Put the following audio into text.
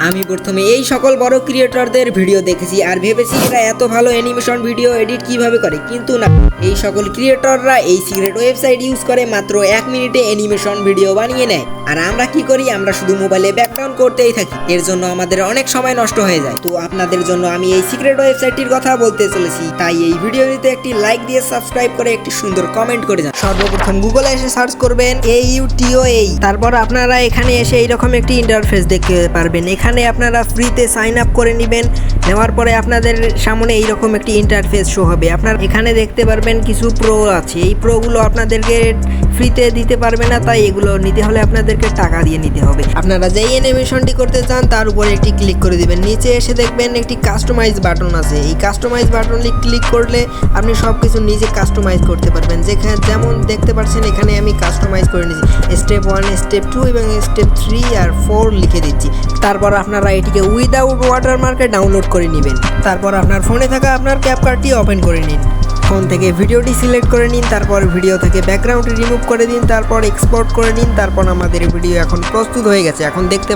আমি প্রথমে এই সকল বড় ক্রিয়েটরদের ভিডিও দেখেছি আর ভেবেছি এরা এত ভালো অ্যানিমেশন ভিডিও এডিট কিভাবে করে, কিন্তু না, এই সকল ক্রিয়েটররা এই সিক্রেট ওয়েবসাইট ইউজ করে মাত্র 1 মিনিটে অ্যানিমেশন ভিডিও বানিয়ে নেয়। আর আমরা কি করি, আমরা শুধু মোবাইলে ব্যাকগ্রাউন্ড করতেই থাকি, এর জন্য আমাদের অনেক সময় নষ্ট হয়ে যায়। তো আপনাদের জন্য আমি এই সিক্রেট ওয়েবসাইটটির কথা বলতে চলেছি, তাই এই ভিডিওটিতে একটি লাইক দিয়ে সাবস্ক্রাইব করে একটি সুন্দর কমেন্ট করে যান। সর্বপ্রথম গুগলে এসে সার্চ করবেন AUTOA, তারপর আপনারা এখানে এসে এইরকম একটি ইন্টারফেস দেখতে পারবেন। এখানে আপনারা ফ্রিতে সাইন আপ করে নেবেন, নেওয়ার পরে আপনাদের সামনে এইরকম একটি ইন্টারফেস শো হবে। আপনারা এখানে দেখতে পারবেন কিছু প্রো আছে, এই প্রোগুলো আপনাদেরকে ফ্রিতে দিতে পারবে না, তাই এগুলো নিতে হলে আপনাদেরকে টাকা দিয়ে নিতে হবে। আপনারা যেই অ্যানিমেশনটি করতে চান তার উপরে একটি ক্লিক করে দিবেন, নিচে এসে দেখবেন একটি কাস্টমাইজ বাটন আছে। এই কাস্টমাইজ বাটনে ক্লিক করলে আপনি সব কিছু নিজে কাস্টমাইজ করতে পারবেন। যেমন দেখতে পাচ্ছেন এখানে আমি কাস্টমাইজ করে নিয়েছি, স্টেপ 1, স্টেপ 2 এবং স্টেপ 3 আর 4 লিখে দিচ্ছি। তারপর আপনারা এটিকে উইদাউট ওয়াটারমার্কে ডাউনলোড করে নেবেন। তারপর আপনার ফোনে থাকা আপনার ক্যাপকার্টটি ওপেন করে নিন, ফোন থেকে ভিডিওটি সিলেক্ট করে নিন, তারপর ভিডিও থেকে ব্যাকগ্রাউন্ডটি রিমুভ করে দিন, তারপর এক্সপোর্ট করে নিন। তারপর আমাদের ভিডিও এখন প্রস্তুত হয়ে গেছে। এখন দেখতে